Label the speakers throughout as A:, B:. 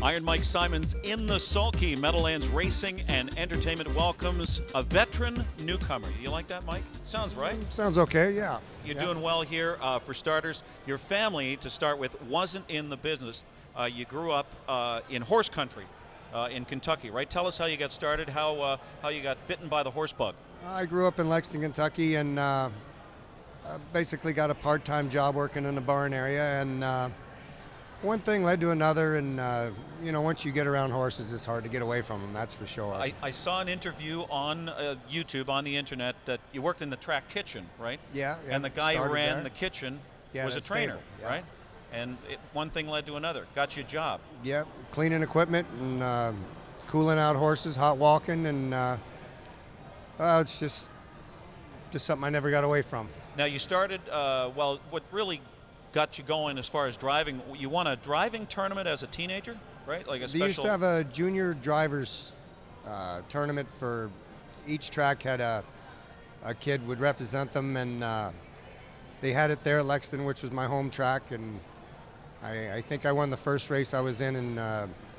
A: Iron Mike Simons in the Sulky. Meadowlands Racing and Entertainment welcomes a veteran newcomer. You like that, Mike? Sounds right.
B: Sounds okay, yeah.
A: You're doing well here. For starters, your family, to start with, wasn't in the business. You grew up in horse country in Kentucky, right? Tell us how you got started, how you got bitten by the horse bug.
B: I grew up in Lexington, Kentucky, and basically got a part-time job working in the barn area, and one thing led to another, and once you get around horses, it's hard to get away from them, that's for sure.
A: I saw an interview on YouTube, on the internet, that you worked in the track kitchen, right?
B: Yeah.
A: And the guy who ran
B: there.
A: the kitchen was a
B: that's
A: trainer,
B: stable, yeah.
A: right? And one thing led to another, got you a job.
B: Yeah, cleaning equipment and cooling out horses, hot walking, and it's just something I never got away from.
A: Now you started, what really got you going as far as driving, you won a driving tournament as a teenager, right? Like a special...
B: They used to have a junior drivers tournament for each track. Had a kid would represent them, and they had it there at Lexington, which was my home track, and I think I won the first race I was in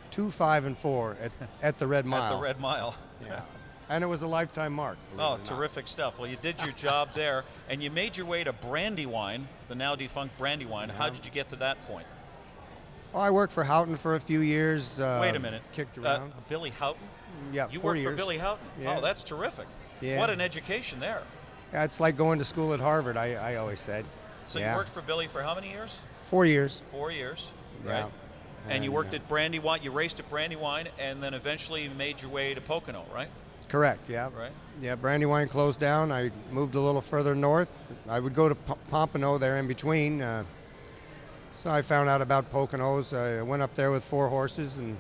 B: 2, 5, and 4 at the Red Mile.
A: At the Red Mile.
B: Yeah. And it was a lifetime mark.
A: Oh, terrific stuff. Well, you did your job there, and you made your way to Brandywine, the now defunct Brandywine.
B: Yeah.
A: How did you get to that point?
B: Well, I worked for Houghton for a few years.
A: Wait a minute.
B: Kicked around.
A: Billy Houghton?
B: Yeah,
A: you
B: 4
A: worked
B: years.
A: for Billy Houghton?
B: Yeah.
A: Oh, that's terrific.
B: Yeah.
A: What an education there.
B: Yeah, it's like going to school at Harvard, I always said.
A: So
B: yeah.
A: You worked for Billy for how many years?
B: 4 years.
A: 4 years,
B: Yeah.
A: right? And you worked at Brandywine, you raced at Brandywine, and then eventually made your way to Pocono, right?
B: Correct, yeah.
A: Right.
B: Yeah, Brandywine closed down. I moved a little further north. I would go to Pompano there in between. So I found out about Poconos. I went up there with 4 horses, and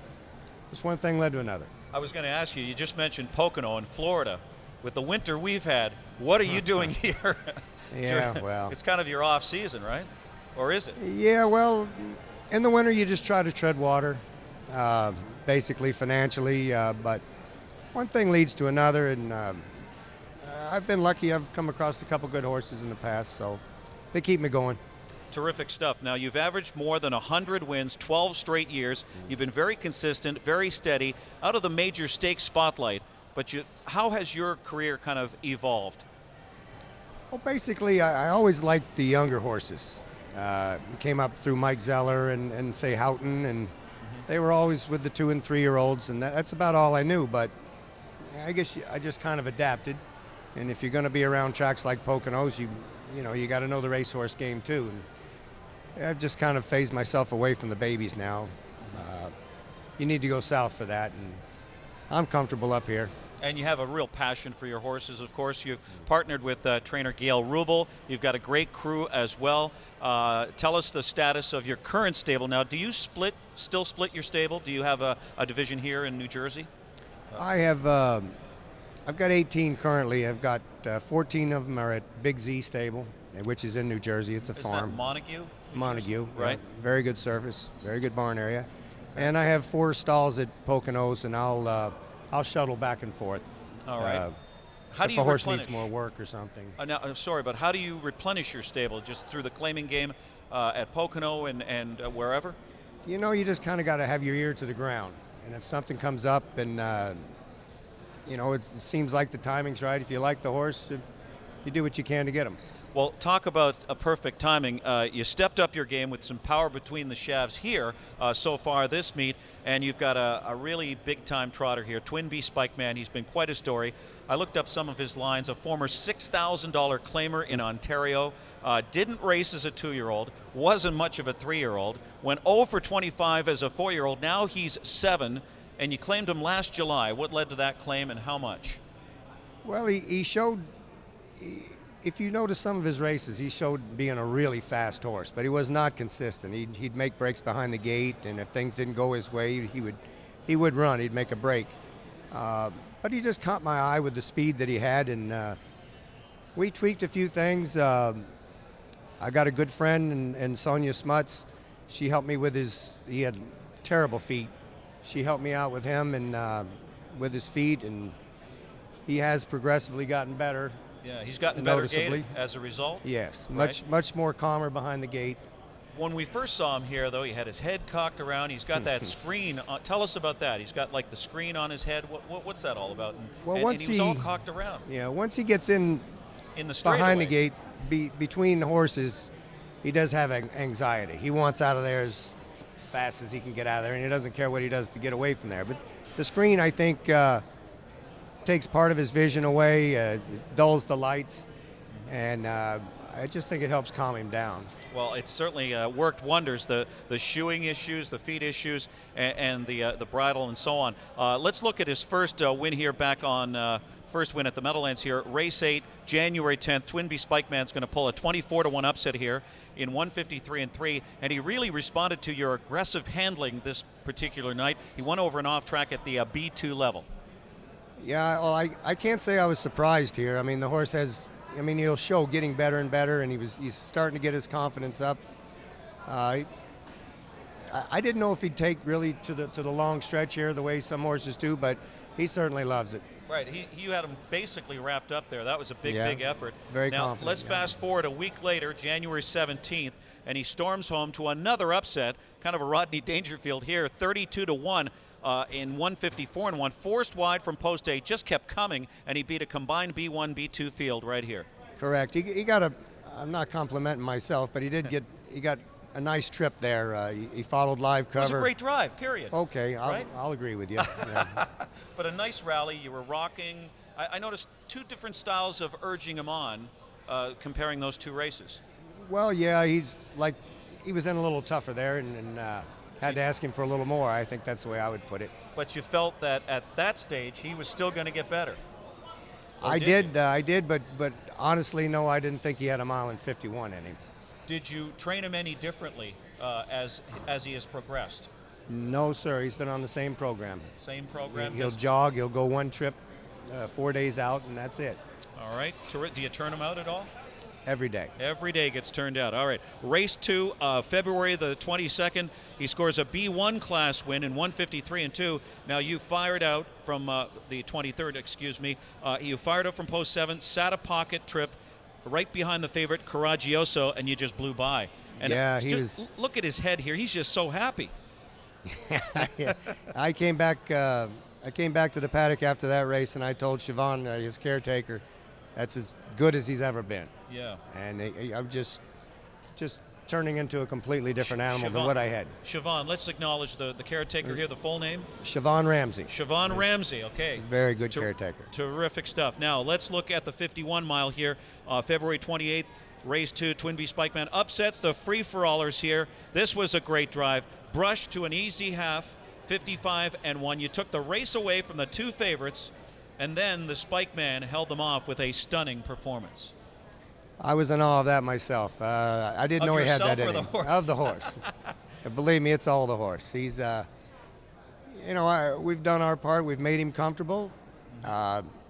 B: just one thing led to another.
A: I was going to ask you, you just mentioned Pocono in Florida. With the winter we've had, what are you doing here?
B: Yeah, well.
A: It's kind of your off season, right? Or is it?
B: Yeah, well, in the winter you just try to tread water, basically financially, but one thing leads to another, and I've been lucky. I've come across a couple good horses in the past, so they keep me going.
A: Terrific stuff. Now, you've averaged more than 100 wins, 12 straight years. You've been very consistent, very steady, out of the major stakes spotlight. But how has your career kind of evolved?
B: Well, basically, I always liked the younger horses. Came up through Mike Zeller and say Houghton, and they were always with the 2 and 3 year olds, and that's about all I knew. But I guess I just kind of adapted. And if you're going to be around tracks like Poconos, you got to know the racehorse game too. And I've just kind of phased myself away from the babies now. You need to go south for that, and I'm comfortable up here.
A: And you have a real passion for your horses, of course. You've partnered with trainer Gail Rubel. You've got a great crew as well. Tell us the status of your current stable now. Do you still split your stable? Do you have a division here in New Jersey?
B: I have. I've got 18 currently. I've got 14 of them are at Big Z Stable, which is in New Jersey. It's a farm.
A: That Montague?
B: Montague,
A: right?
B: Yeah. Very good surface, very good barn area. And I have 4 stalls at Poconos, and I'll shuttle back and forth.
A: All right. How do
B: if
A: you
B: a horse
A: replenish?
B: needs more work or something.
A: Now, I'm sorry, but how do you replenish your stable? Just through the claiming game at Pocono and wherever?
B: You just kind of got to have your ear to the ground. And if something comes up and, it seems like the timing's right, if you like the horse, you do what you can to get him.
A: Well, talk about a perfect timing. You stepped up your game with some power between the shafts here so far this meet, and you've got a really big-time trotter here, Twin B Spike Man. He's been quite a story. I looked up some of his lines. A former $6,000 claimer in Ontario, didn't race as a 2-year-old, wasn't much of a 3-year-old, went 0 for 25 as a 4-year-old. Now he's 7, and you claimed him last July. What led to that claim, and how much?
B: Well, he showed... If you notice some of his races, he showed being a really fast horse, but he was not consistent. He'd make breaks behind the gate, and if things didn't go his way, he would run. He'd make a break. But he just caught my eye with the speed that he had, and we tweaked a few things. I got a good friend, and Sonia Smuts. She helped me with he had terrible feet. She helped me out with him and with his feet, and he has progressively gotten better.
A: Yeah, he's gotten better gait as a result.
B: Yes,
A: right?
B: much more calmer behind the gate.
A: When we first saw him here, though, he had his head cocked around. He's got that screen. Tell us about that. He's got like the screen on his head. What's that all about? And he was all cocked around.
B: Yeah, once he gets in
A: the
B: behind the gate, between the horses, he does have anxiety. He wants out of there as fast as he can get out of there, and he doesn't care what he does to get away from there. But the screen, I think, takes part of his vision away, dulls the lights, and I just think it helps calm him down.
A: Well, it certainly worked wonders. The shoeing issues, the feet issues, and the bridle and so on. Let's look at his first win here back on first win at the Meadowlands here. Race 8, January 10th. Twinbee Spikeman's going to pull a 24-1 upset here in 153-3, and he really responded to your aggressive handling this particular night. He won over and off track at the B2 level. Yeah,
B: well, I can't say I was surprised here. I mean, the horse has, he'll show getting better and better, and he's starting to get his confidence up. I didn't know if he'd take really to the long stretch here the way some horses do, but he certainly loves it.
A: Right, you had him basically wrapped up there. That was a big effort.
B: Very
A: now,
B: confident.
A: Let's fast forward a week later, January 17th, and he storms home to another upset, kind of a Rodney Dangerfield here, 32-1. In 154-1, forced wide from post 8, just kept coming, and he beat a combined B1, B2 field right here.
B: Correct. He got I'm not complimenting myself, but he got a nice trip there. He followed live cover.
A: It was a great drive, period.
B: Okay,
A: right?
B: I'll agree with you. Yeah.
A: But a nice rally. You were rocking. I noticed two different styles of urging him on, comparing those two races.
B: Well, yeah, he was in a little tougher there, and had to ask him for a little more. I think that's the way I would put it.
A: But you felt that at that stage he was still going to get better.
B: I did, but honestly, no, I didn't think he had a 1:51 in him.
A: Did you train him any differently as he has progressed?
B: No, sir. He's been on the same program.
A: Same program?
B: He'll jog. He'll go one trip, 4 days out, and that's it.
A: All right. Do you turn him out at all?
B: Every day.
A: Every day gets turned out. All right. Race 2, February the 22nd. He scores a B1 class win in 153-2. Now you fired out from the 23rd, excuse me. You fired out from post 7, sat a pocket trip right behind the favorite Coraggioso, and you just blew by. And
B: yeah,
A: look at his head here. He's just so happy.
B: Yeah. I came back to the paddock after that race, and I told Siobhan, his caretaker, that's as good as he's ever been.
A: Yeah.
B: And I'm just turning into a completely different animal than what I had.
A: Siobhan, let's acknowledge the caretaker here, the full name?
B: Siobhan Ramsey.
A: Siobhan Ramsey, okay.
B: Very good caretaker.
A: Terrific stuff. Now, let's look at the 51 mile here, February 28th, race 2, Twinbee Spikeman upsets the free-for-allers here. This was a great drive. Brushed to an easy half, 55-1. You took the race away from the two favorites, and then the Spikeman held them off with a stunning performance.
B: I was in awe of that myself. I didn't know he had that in him. Of the horse. Believe me, it's all the horse. He's, we've done our part. We've made him comfortable.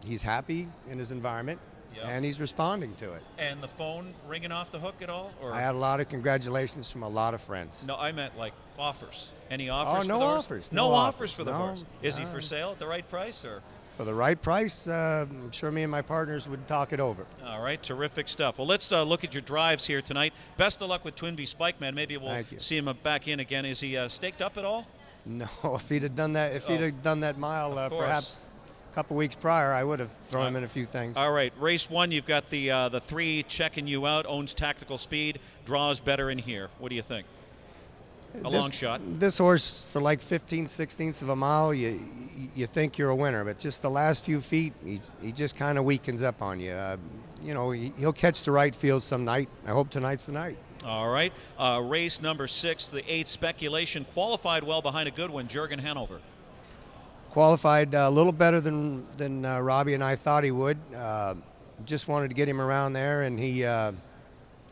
B: He's happy in his environment, and he's responding to it.
A: And the phone ringing off the hook at all? Or?
B: I had a lot of congratulations from a lot of friends.
A: No, I meant like offers. Any offers for
B: no
A: the horse?
B: offers.
A: No offers for the horse. Is he
B: no.
A: for sale at the right price? Or?
B: For the right price, I'm sure me and my partners would talk it over.
A: All right, terrific stuff. Well, let's look at your drives here tonight. Best of luck with Twinbee Spikeman. Maybe we'll see him back in again. Is he staked up at all?
B: No, if he'd have done that, mile, perhaps a couple weeks prior, I would have thrown him in a few things.
A: All right, race 1, you've got the 3 checking you out. Owns tactical speed, draws better in here. What do you think? Long shot. This
B: horse, for like 15/16 of a mile, you think you're a winner, but just the last few feet, he just kind of weakens up on you. He'll catch the right field some night. I hope tonight's the night.
A: All right. Race number 6, the 8 Speculation, qualified well behind a good one, Jürgen Hanover.
B: Qualified a little better than Robbie and I thought he would. Just wanted to get him around there, and he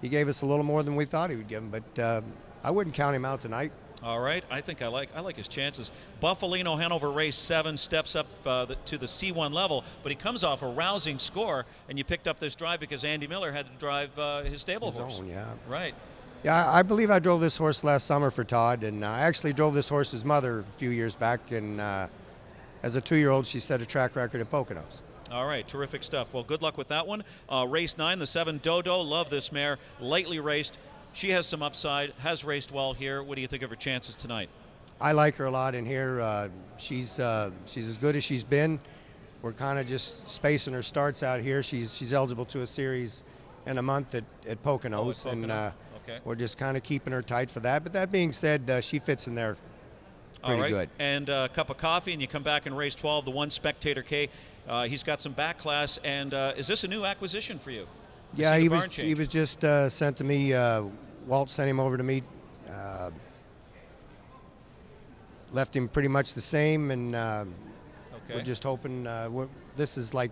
B: gave us a little more than we thought he would give him, but I wouldn't count him out tonight.
A: All right, I think I like his chances. Buffalino Hanover race 7 steps up to the C1 level, but he comes off a rousing score, and you picked up this drive because Andy Miller had to drive his stable horse.
B: Own, yeah.
A: Right.
B: Yeah, I believe I drove this horse last summer for Todd, and I actually drove this horse's mother a few years back, and as a 2-year-old, she set a track record at Poconos.
A: All right, terrific stuff. Well, good luck with that one. Race 9, the 7 Dodo. Love this mare. Lightly raced. She has some upside, has raced well here. What do you think of her chances tonight?
B: I like her a lot in here. She's as good as she's been. We're kind of just spacing her starts out here. She's eligible to a series in a month at Poconos, and
A: Okay.
B: we're just kind of keeping her tight for that. But that being said, she fits in there pretty good.
A: And a cup of coffee, and you come back and race 12, the one Spectator K. He's got some back class, and is this a new acquisition for you?
B: Yeah, he was just sent to me. Walt sent him over to me. Left him pretty much the same, and we're just hoping this is like.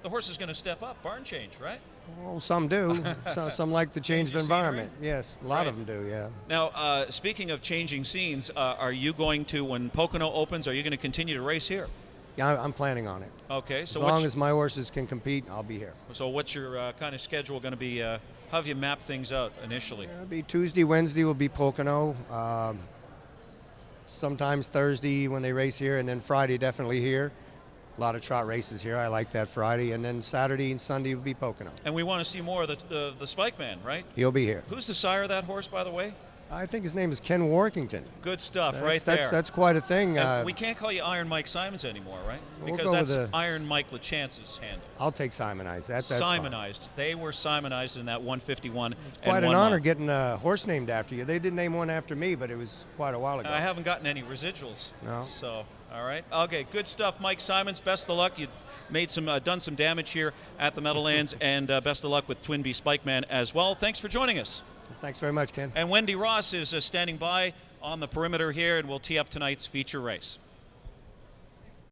A: The horse is going to step up, barn change, right?
B: Well, some do. Some like the changed environment. Yes, a lot of them do, yeah.
A: Now, speaking of changing scenes, are you going to, when Pocono opens, are you going to continue to race here?
B: Yeah, I'm planning on it.
A: Okay. So
B: as long as my horses can compete, I'll be here.
A: So what's your kind of schedule going to be? How have you mapped things out initially?
B: It'll be Tuesday, Wednesday will be Pocono. Sometimes Thursday when they race here, and then Friday definitely here. A lot of trot races here. I like that Friday, and then Saturday and Sunday will be Pocono.
A: And we want to see more of the Spike Man, right?
B: He'll be here.
A: Who's the sire of that horse, by the way?
B: I think his name is Ken Workington.
A: Good stuff, right there.
B: That's quite a thing.
A: We can't call you Iron Mike Simons anymore, right?
B: We'll
A: Because
B: go
A: that's Iron Mike LaChance's handle.
B: I'll take Simonized. That's
A: Simonized. They were Simonized in that 151.
B: It's quite an honor getting a horse named after you. They did name one after me, but it was quite a while ago.
A: I haven't gotten any residuals.
B: No.
A: So, all right. Okay, good stuff, Mike Simons. Best of luck. You made done some damage here at the Meadowlands, and best of luck with Twin B Spike Man as well. Thanks for joining us.
B: Thanks very much, Ken.
A: And Wendy Ross is standing by on the perimeter here, and we'll tee up tonight's feature race.